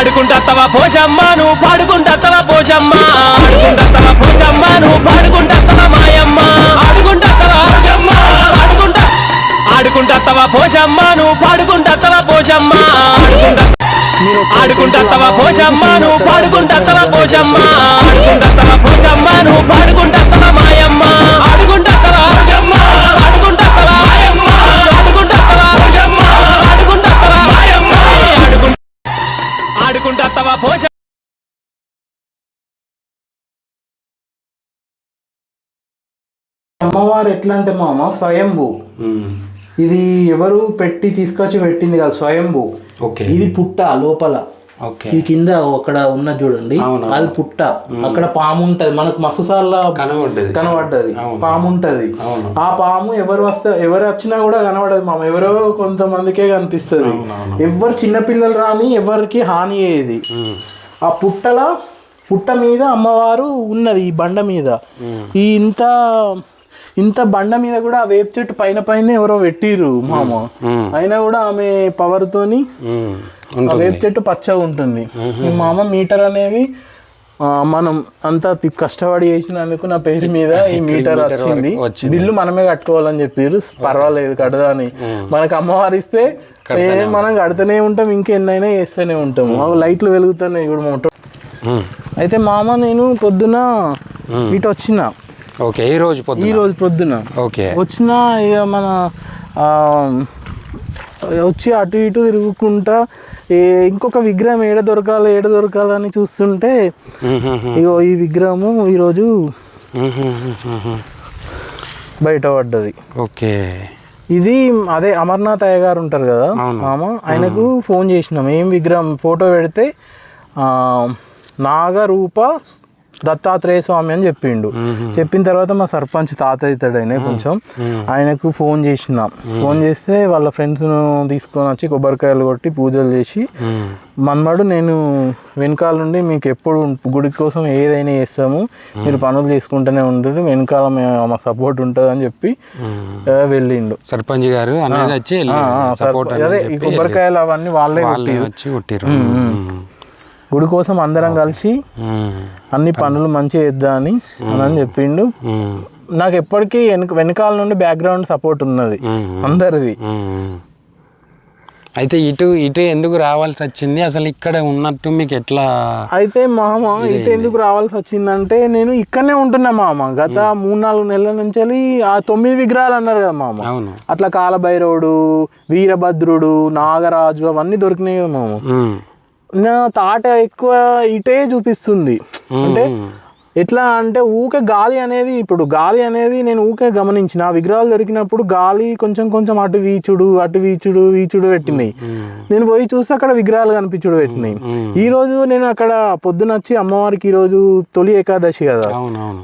ఆడుకుంటత్తవా పోషమ్మ నువ్వు పాడుకుంటత్తవా పోషమ్మ ఆడుకుంటత్తవా పోషమ్మ నువ్వు పాడుకుంటత్తవా మాయమ్మ ఆడుకుంటత్తవా పోషమ్మ ఆడుకుంటత్తవా పోషమ్మ నువ్వు పాడుకుంటత్తవా పోషమ్మ ఆడుకుంటత్తవా పోషమ్మ నువ్వు పాడుకుంటత్తవా పోషమ్మ ఆడుకుంటత్తవా పోషమ్మ నువ్వు పాడుకుంటత్తవా మాయమ్మ ఆడుకుంటత్తవా పోషమ్మ ఆడుకుంటత్తవా మాయమ్మ ఆడుకుంటత్తవా పోషమ్మ ఆడుకుంటత్తవా మాయమ్మ ఆడుకుంటత్తవా పోషమ్మ. అమ్మవారు ఎట్లా అంటే మామ స్వయంభూ. ఇది ఎవరు పెట్టి తీసుకొచ్చి పెట్టింది కాదు, స్వయంభూ. ఇది పుట్ట లోపల, ఈ కింద అక్కడ ఉన్న చూడండి అది పుట్ట. అక్కడ పాము ఉంటది, మనకు మస్తుసార్లు కనబడ్డది పాము ఉంటది. ఆ పాము ఎవరు వచ్చినా కూడా కనబడదు మామ, ఎవరో కొంతమందికే కనిపిస్తుంది. ఎవరు చిన్నపిల్లలు రాని ఎవరికి హాని అయ్యేది. ఆ పుట్ట మీద అమ్మవారు ఉన్నది, ఈ బండ మీద. ఈ ఇంత బండ మీద కూడా ఆ వేప చెట్టు పైన ఎవరో పెట్టిర్రు మామ. అయినా కూడా ఆమె పవర్ తోని వేప చెట్టు పచ్చగా ఉంటుంది. ఈ మామ మీటర్ అనేది మనం అంతా కష్టపడి చేసినందుకు నా పేరు మీద ఈ మీటర్ వచ్చింది. బిల్లు మనమే కట్టుకోవాలని చెప్పారు. పర్వాలేదు కడదా అని. మనకు అమ్మవారు ఇస్తే మనం కడుతూనే ఉంటాం, ఇంకెన్నైనా చేస్తూనే ఉంటాము. లైట్లు వెలుగుతున్నాయి ఇప్పుడు మోటార్. అయితే మామ నేను పొద్దున ఇటు వచ్చిన. ఈ రోజు పొద్దున వచ్చిన ఇక మన వచ్చి అటు ఇటు తిరుగుకుంటా ఇంకొక విగ్రహం ఏడ దొరకాలని చూస్తుంటే ఇగో ఈ విగ్రహము ఈరోజు బయటపడ్డది. ఇది అదే అమర్నాథ్ అయ్య గారు ఉంటారు కదా మామ, ఆయనకు ఫోన్ చేసినాం. ఏం విగ్రహం ఫోటో పెడితే నాగరూప దత్తాత్రేయ స్వామి అని చెప్పిండు. చెప్పిన తర్వాత మా సర్పంచ్ తాత అవుతాడు ఆయన కొంచెం, ఆయనకు ఫోన్ చేస్తే వాళ్ళ ఫ్రెండ్స్ను తీసుకొని వచ్చి కొబ్బరికాయలు కొట్టి పూజలు చేసి మన్మడు నేను వెనకాల నుండి మీకు ఎప్పుడు గుడి కోసం ఏదైనా చేస్తాము, మీరు పనులు చేసుకుంటూనే ఉంటుంది, వెనకాల మా సపోర్ట్ ఉంటుంది అని చెప్పి వెళ్ళిండు సర్పంచ్ గారు. అదే ఈ కొబ్బరికాయలు అవన్నీ వాళ్ళే కొట్టిరు. గుడి కోసం అందరం కలిసి అన్ని పనులు మంచిగా చేద్దామని అని చెప్పిండు. నాకు ఎప్పటికీ వెనకాల నుండి బ్యాక్గ్రౌండ్ సపోర్ట్ ఉన్నది అందరిది. అయితే ఇటు ఎందుకు రావాల్సి వచ్చింది అసలు? ఇక్కడ ఉన్నట్టు మీకు ఎట్లా? అయితే మామ ఇటు ఎందుకు రావాల్సి వచ్చిందంటే నేను ఇక్కడనే ఉంటున్నా మామ. గత 3-4 నెలల నుంచి ఆ 9 విగ్రహాలు అన్నారు కదా మామ, అట్లా కాలభైరవుడు, వీరభద్రుడు, నాగరాజు అవన్నీ దొరికినాయి కదా మామ. నా తాట ఎక్కువ ఇటే చూపిస్తుంది. అంటే ఎట్లా అంటే ఊకే గాలి అనేది నేను ఊకే గమనించిన. విగ్రహాలు దొరికినప్పుడు గాలి కొంచెం అటు వీచుడు పెట్టినాయి. నేను పోయి చూస్తే అక్కడ విగ్రహాలు కనిపించుడు పెట్టినాయి. ఈ రోజు నేను అక్కడ పొద్దున వచ్చి అమ్మవారికి ఈరోజు తొలి ఏకాదశి కదా,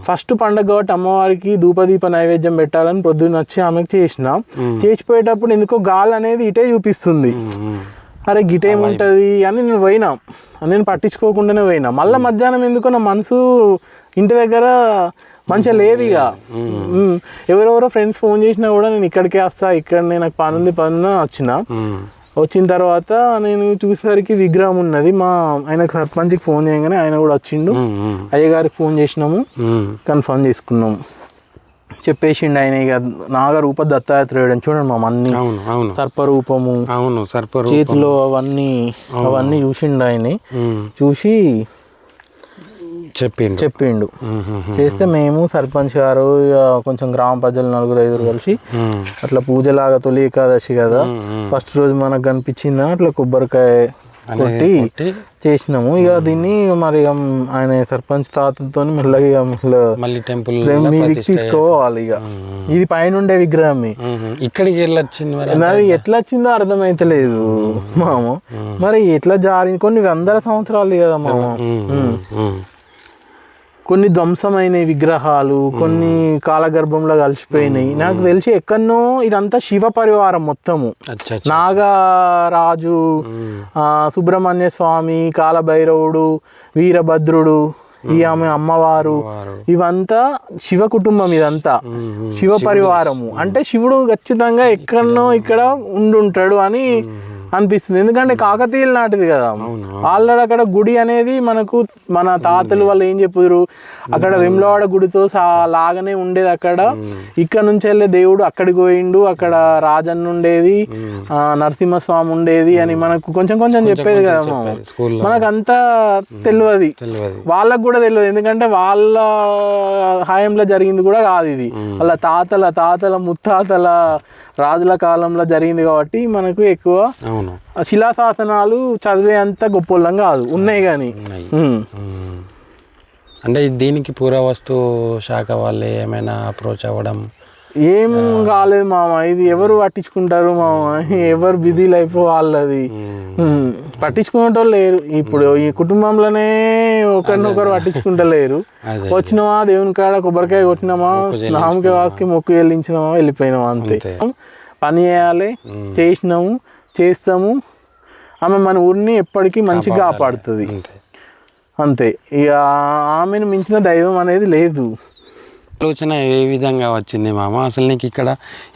ఫస్ట్ పండగ కాబట్టి అమ్మవారికి ధూపదీప నైవేద్యం పెట్టాలని పొద్దున్న వచ్చి ఆమెకు చేసిపోయేటప్పుడు ఎందుకో గాలి అనేది ఇటే చూపిస్తుంది. అరే గిటేముంటుంది అని నేను పట్టించుకోకుండానే పోయినా. మళ్ళీ మధ్యాహ్నం ఎందుకో నా మనసు ఇంటి దగ్గర మంచిగా లేదు. ఇక ఎవరెవరో ఫ్రెండ్స్ ఫోన్ చేసినా కూడా నేను ఇక్కడికే వస్తా, ఇక్కడనే నాకు పని వచ్చిన తర్వాత నేను చూసేసరికి విగ్రహం ఉన్నది. ఆయనకు సర్పంచ్కి ఫోన్ చేయగానే ఆయన కూడా వచ్చిండు. అయ్యగారికి ఫోన్ చేసినాము, కన్ఫర్మ్ చేసుకున్నాము. చెప్పేసిండు ఆయన. ఇక నాగరూప దత్తాత్రేయుడు అని చూడండి మా అన్ని సర్పరూపము, చేతిలో అవన్నీ చూసిండు. ఆయన చూసి చెప్పిండు. చేస్తే మేము సర్పంచ్ గారు కొంచెం గ్రామ ప్రజలు 4-5 కలిసి అట్లా పూజలాగా తొలి ఏకాదశి కదా, ఫస్ట్ రోజు మనకు కనిపించిందా అట్లా కొబ్బరికాయ కొట్టి చేసినాము. ఇక దీన్ని మరి ఆయన సర్పంచ్ తాతతో మెల్లగా మళ్ళీ టెంపుల్ మీదికి తీసుకోవాలి. ఇక ఇది పైన విగ్రహం ఇక్కడికి వెళ్ళొచ్చింది. అది ఎట్లా వచ్చిందో అర్థమైతలేదు మామ. మరి ఎట్లా జారింది? కొన్ని 100 సంవత్సరాలు కదా మామ. కొన్ని ధ్వంసమైన విగ్రహాలు, కొన్ని కాలగర్భంలో కలిసిపోయినాయి. నాకు తెలిసి ఎక్కడనో ఇదంతా శివ పరివారం మొత్తము. నాగరాజు, సుబ్రహ్మణ్య స్వామి, కాలభైరవుడు, వీరభద్రుడు ఈ ఆమె అమ్మవారు, ఇవంతా శివ కుటుంబం, ఇదంతా శివ పరివారము. అంటే శివుడు ఖచ్చితంగా ఎక్కడనో ఇక్కడ ఉండుంటాడు అని అనిపిస్తుంది. ఎందుకంటే కాకతీయుల నాటిది కదా, ఆల్రెడీ అక్కడ గుడి అనేది మనకు మన తాతలు వాళ్ళు ఏం చెప్పారు, అక్కడ వెమ్లవాడ గుడితో లాగానే ఉండేది. అక్కడ ఇక్కడ నుంచి వెళ్ళే దేవుడు అక్కడికి పోయిండు, అక్కడ రాజన్న ఉండేది, నరసింహస్వామి ఉండేది అని మనకు కొంచెం కొంచెం చెప్పేది కదా. మనకు అంతా తెలియదు, వాళ్ళకు కూడా తెలియదు. ఎందుకంటే వాళ్ళ హయాంలో జరిగింది కూడా కాదు ఇది, వాళ్ళ తాతల ముత్తాతల రాజుల కాలంలో జరిగింది కాబట్టి మనకు ఎక్కువ శిలాశాసనాలు చదివే అంత గొప్పలం కాదు, ఉన్నాయి కానీ. అంటే దీనికి పురావస్తు శాఖ వాళ్ళే ఏమైనా అప్రోచ్ అవ్వడం ఏం కాలేదు మామ. ఇది ఎవరు పట్టించుకుంటారు మామ, ఎవరు బిజీ లైఫ్ వాళ్ళది, పట్టించుకునేటోళ్ళు లేరు. ఇప్పుడు ఈ కుటుంబంలోనే ఒకరినొకరు పట్టించుకుంటలేరు. వచ్చినామా దేవుని కాడ కొబ్బరికాయ కొట్టినామా, నామకే వాసుకి మొక్కు చెల్లించినామా, వెళ్ళిపోయినామా, అంతే. పని చేయాలి, చేసినాము, చేస్తాము. ఆమె మన ఊరిని ఎప్పటికీ మంచిగా కాపాడుతుంది, అంతే. ఇక ఆమెను మించిన దైవం అనేది లేదు. ఆలోచన ఏ విధంగా వచ్చింది మామ? అసలు నీకు ఇక్కడ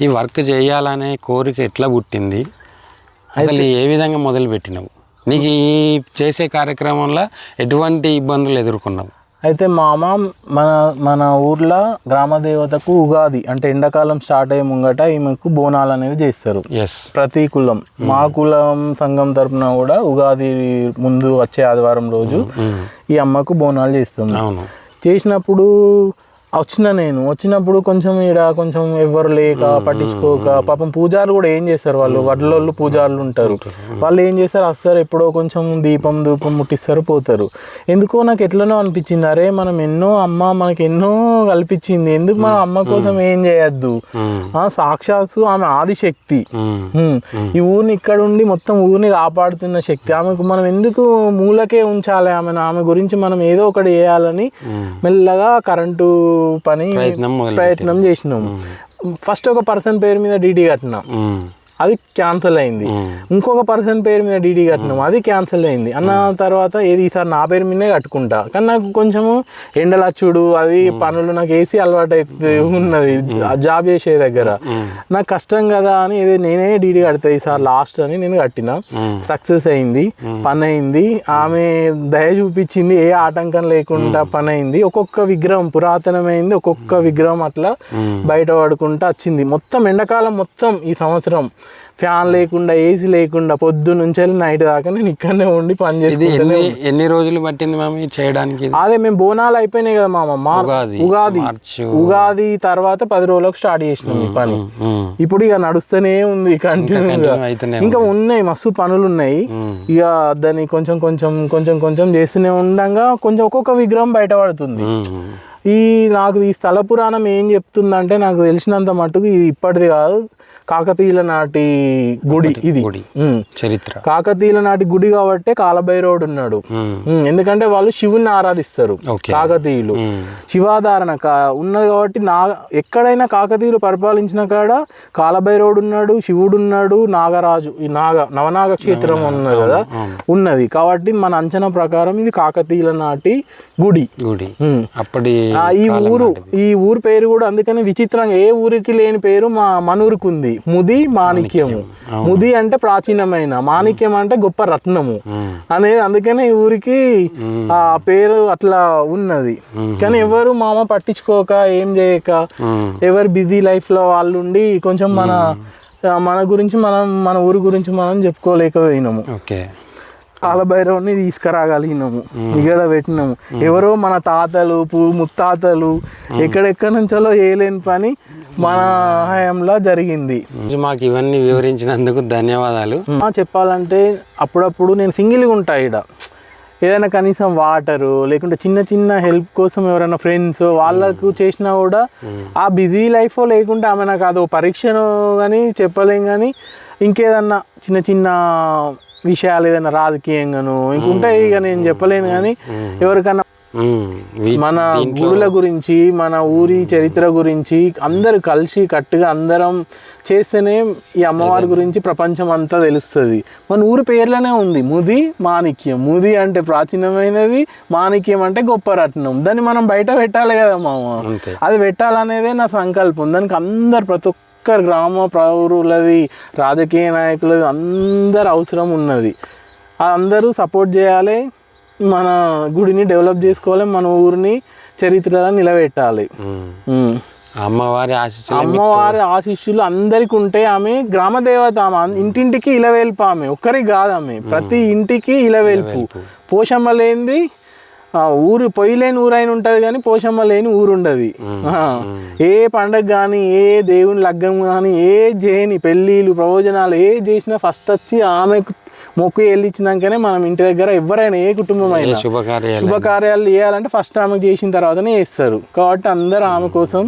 ఈ వర్క్ చేయాలనే కోరిక ఎట్లా పుట్టింది? అసలు ఏ విధంగా మొదలు పెట్టినావు? నీకు ఈ చేసే కార్యక్రమంలో ఎటువంటి ఇబ్బందులు ఎదుర్కొన్నావు? అయితే మామ, మన ఊర్లో గ్రామదేవతకు ఉగాది అంటే ఎండాకాలం స్టార్ట్ అయ్యే ముంగట ఈమెకు బోనాలు అనేవి చేస్తారు. ప్రతి కులం, మా కులం సంఘం తరపున కూడా ఉగాది ముందు వచ్చే ఆదివారం రోజు ఈ అమ్మకు బోనాలు చేస్తుంది. చేసినప్పుడు వచ్చినప్పుడు కొంచెం ఈడ కొంచెం ఎవరు లేక పట్టించుకోక, పాపం పూజారులు కూడా ఏం చేస్తారు, వాళ్ళు వడ్లోళ్ళు పూజారులు ఉంటారు, వాళ్ళు ఏం చేస్తారు, వస్తారు ఎప్పుడో కొంచెం దీపం ముట్టిస్తారు, పోతారు. ఎందుకో నాకు ఎట్లనో అనిపించింది, అరే మనం అమ్మ మనకి ఎన్నో కల్పించింది, ఎందుకు మన అమ్మ కోసం ఏం చేయొద్దు? సాక్షాత్తు ఆమె ఆదిశక్తి, ఈ ఊరిని ఇక్కడ ఉండి మొత్తం ఊరిని కాపాడుతున్న శక్తి. ఆమెకు మనం ఎందుకు మూలకే ఉంచాలి? ఆమె గురించి మనం ఏదో ఒకటి చేయాలని మెల్లగా కరెంటు పని ప్రయత్నం చేసినాం. ఫస్ట్ ఒక పర్సన్ పేరు మీద డీడీ కట్టినాం, అది క్యాన్సిల్ అయింది. ఇంకొక పర్సన్ పేరు మీద డీడీ కట్టినాం, అది క్యాన్సిల్ అయింది. అన్న తర్వాత ఏది ఈసారి నా పేరు మీదే కట్టుకుంటా, కానీ నాకు కొంచెము ఎండలచ్చుడు అది పనులు నాకు ఏసీ అలవాటు అయితే ఉన్నది జాబ్ చేసే దగ్గర, నాకు కష్టం కదా అని నేనే డీడీ కడతా ఈసారి లాస్ట్ అని నేను కట్టిన. సక్సెస్ అయింది, పని అయింది, ఆమె దయ చూపించింది, ఏ ఆటంకం లేకుండా పని అయింది. ఒక్కొక్క విగ్రహం పురాతనమైంది, ఒక్కొక్క విగ్రహం అట్లా బయట పడుకుంటా వచ్చింది. మొత్తం ఎండాకాలం మొత్తం ఈ సంవత్సరం ఫ్యాన్ లేకుండా, ఏసీ లేకుండా, పొద్దు నుంచి నైట్ దాకా నేను ఇక్కడనే ఉండి పని చేసుకుంటాను. ఎన్ని రోజులు పట్టింది మామ చేయడానికి? అదే మేము బోనాలు అయిపోయినాయి కదా మామ, ఉగాది తర్వాత 10 రోజులకు స్టార్ట్ చేసినాం ఈ పని. ఇప్పుడు ఇక నడుస్తూనే ఉంది కంటిన్యూగా, ఇంకా ఉన్నాయి మస్తు పనులు ఉన్నాయి. ఇక దాన్ని కొంచెం కొంచెం కొంచెం కొంచెం చేస్తూనే ఉండగా కొంచెం ఒక్కొక్క విగ్రహం బయటపడుతుంది. నాకు ఈ స్థల పురాణం ఏం చెప్తుందంటే, నాకు తెలిసినంత మట్టుకు ఇది ఇప్పటిది కాదు, కాకతీయుల నాటి గుడి ఇది, చరిత్ర. కాకతీయుల నాటి గుడి కాబట్టి కాలభైరవుడు ఉన్నాడు. ఎందుకంటే వాళ్ళు శివుని ఆరాధిస్తారు కాకతీయులు, శివాధారణ ఉన్నది కాబట్టి ఎక్కడైనా కాకతీయులు పరిపాలించిన కాడ కాలభైరవుడు ఉన్నాడు, శివుడు ఉన్నాడు, నాగరాజు, ఈ నవనాగ క్షేత్రం ఉన్నది కదా ఉన్నది కాబట్టి మన అంచనా ప్రకారం ఇది కాకతీయుల నాటి గుడి. అప్పటి ఈ ఊరు పేరు కూడా అందుకని విచిత్రంగా ఏ ఊరికి లేని పేరు మన ఊరికి ఉంది, ముది మాణిక్యము. ముది అంటే ప్రాచీనమైన, మాణిక్యం అంటే గొప్ప రత్నము అనేది, అందుకనే ఈ ఊరికి ఆ పేరు అట్లా ఉన్నది. కానీ ఎవరు మామ పట్టించుకోక, ఏం చేయక, ఎవరు బిజీ లైఫ్ లో వాళ్ళు ఉండి కొంచెం మన గురించి మన ఊరి గురించి మనం చెప్పుకోలేకపోయినాము. కాలభైరవుని తీసుకురాగలిగినాము, ఇక్కడ పెట్టినాము. ఎవరో మన తాతలు ముత్తాతలు ఎక్కడెక్కడి నుంచో చేయలేని పని మన హయాంలో జరిగింది. మాకు ఇవన్నీ వివరించినందుకు ధన్యవాదాలు. చెప్పాలంటే అప్పుడప్పుడు నేను సింగిల్గా ఉంటా ఇక్కడ, ఏదైనా కనీసం వాటరు లేకుంటే చిన్న చిన్న హెల్ప్ కోసం ఎవరైనా ఫ్రెండ్స్ వాళ్ళకు చేసినా కూడా ఆ బిజీ లైఫ్ లేకుంటే ఆమె నాకు అదో పరీక్షను కానీ చెప్పలేం, కానీ ఇంకేదన్నా చిన్న చిన్న విషయాలు ఏదైనా రాజకీయంగాను ఇంకుంటాయి, ఇక నేను చెప్పలేను. కానీ ఎవరికన్నా మన గుడుల గురించి, మన ఊరి చరిత్ర గురించి అందరు కలిసి కట్టుగా అందరం చేస్తేనే ఈ అమ్మవారి గురించి ప్రపంచం అంతా తెలుస్తుంది. మన ఊరి పేర్లోనే ఉంది ముది మాణిక్యం. ముది అంటే ప్రాచీనమైనది, మాణిక్యం అంటే గొప్ప రత్నం. దాన్ని మనం బయట పెట్టాలి కదా మామ. అది పెట్టాలనేదే నా సంకల్పం. దానికి అందరు ప్రతి ఒక్కరు గ్రామ పౌరులది, రాజకీయ నాయకులది అందరు అవసరం ఉన్నది. అందరూ సపోర్ట్ చేయాలి, మన గుడిని డెవలప్ చేసుకోవాలి, మన ఊరిని చరిత్రలో నిలబెట్టాలి. అమ్మవారి ఆశీస్సులు అందరికి ఉంటే ఆమె గ్రామ దేవత. ఆమె ఇంటింటికి ఇలవేల్పు. ఆమె ఒక్కరికి కాదు, ఆమె ప్రతి ఇంటికి ఇలవేల్పు. పోషమ్మ లేనిది ఊరు పొయ్యి లేని ఊరైనా ఉంటుంది కానీ పోషమ్మ లేని ఊరు ఉండదు. ఏ పండగ కానీ, ఏ దేవుని లగ్గం కానీ, ఏ చేయని పెళ్ళిళ్ళు ప్రవచనాలు ఏ చేసినా ఫస్ట్ వచ్చి ఆమెకు మొక్కు వెళ్ళిచ్చినాకనే మనం ఇంటి దగ్గర ఎవరైనా ఏ కుటుంబం అయినా శుభకార్యాలు చేయాలంటే ఫస్ట్ ఆమెకు చేసిన తర్వాతనే చేస్తారు. కాబట్టి అందరూ ఆమె కోసం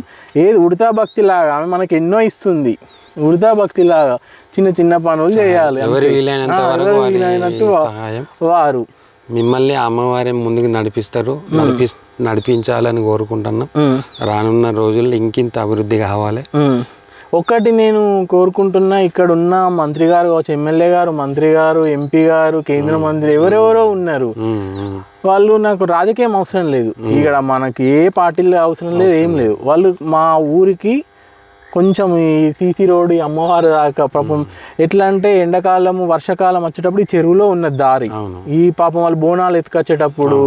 ఏది ఉడతా భక్తి లాగా ఆమె మనకి ఎన్నో ఇస్తుంది. ఉడతా భక్తి లాగా చిన్న చిన్న పనులు చేయాలి. వీలైనట్టు వారు మిమ్మల్ని అమ్మవారి ముందుకు నడిపించాలని కోరుకుంటున్నాం. రానున్న రోజుల్లో ఇంకింత అభివృద్ధి కావాలి. ఒకటి నేను కోరుకుంటున్నా, ఇక్కడ ఉన్న మంత్రి గారు కావచ్చు, ఎమ్మెల్యే గారు, మంత్రి గారు, ఎంపీ గారు, కేంద్ర మంత్రి ఎవరెవరో ఉన్నారు. వాళ్ళు నాకు రాజకీయం అవసరం లేదు, ఇక్కడ మనకి ఏ పార్టీలు అవసరం లేదు, ఏం లేదు. వాళ్ళు మా ఊరికి కొంచెం ఈ సీసీ రోడ్, ఈ అమ్మవారు దాకా పాపం ఎట్లా అంటే ఎండాకాలము వర్షాకాలం వచ్చేటప్పుడు ఈ చెరువులో ఉన్న దారి, ఈ పాపం వాళ్ళు బోనాలు ఎత్తుకొచ్చేటప్పుడు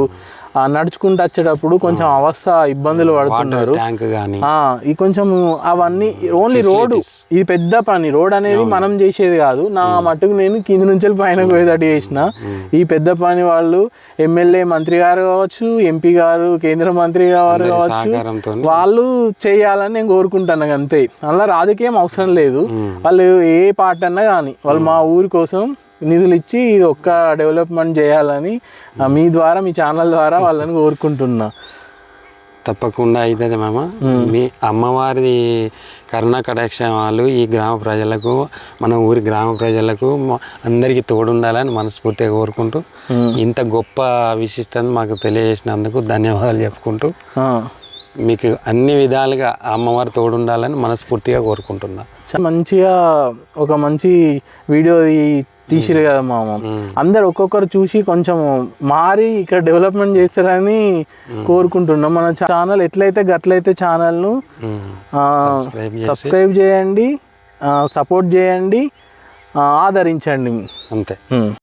నడుచుకుంటూ వచ్చేటప్పుడు కొంచెం అవస్థ ఇబ్బందులు పడుతున్నారు. ఈ కొంచెం అవన్నీ ఓన్లీ రోడ్డు, ఇది పెద్ద పని. రోడ్ అనేది మనం చేసేది కాదు. నా మట్టుకు నేను కింది నుంచి పైన పోయేటట్టు చేసిన. ఈ పెద్ద పని వాళ్ళు ఎమ్మెల్యే మంత్రి గారు కావచ్చు, ఎంపీ గారు, కేంద్ర మంత్రి గారు కావచ్చు, వాళ్ళు చేయాలని నేను కోరుకుంటాను అంతే. అలా రాజకీయం అవసరం లేదు. వాళ్ళు ఏ పార్టీ అన్నా కానీ వాళ్ళు మా ఊరి కోసం నిధులు ఇచ్చి ఇది ఒక్క డెవలప్మెంట్ చేయాలని మీ ద్వారా, మీ ఛానల్ ద్వారా వాళ్ళని కోరుకుంటున్నా. తప్పకుండా అవుతుంది మామ. మీ అమ్మవారి కరుణా కటాక్షాలు ఈ గ్రామ ప్రజలకు, మన ఊరి గ్రామ ప్రజలకు అందరికీ తోడుండాలని మనస్ఫూర్తిగా కోరుకుంటూ ఇంత గొప్ప విశిష్టతను మాకు తెలియజేసినందుకు ధన్యవాదాలు చెప్పుకుంటూ మీకు అన్ని విధాలుగా అమ్మవారు తోడుండాలని మనస్ఫూర్తిగా కోరుకుంటున్నా. మంచిగా ఒక మంచి వీడియో తీసిరు కదా మామ. అందరు ఒక్కొక్కరు చూసి కొంచెం మారి ఇక్కడ డెవలప్మెంట్ చేస్తారని కోరుకుంటున్నాం. మన ఛానల్ ఎట్లయితే గట్లయితే ఛానల్ను సబ్స్క్రైబ్ చేయండి, సపోర్ట్ చేయండి, ఆదరించండి అంతే.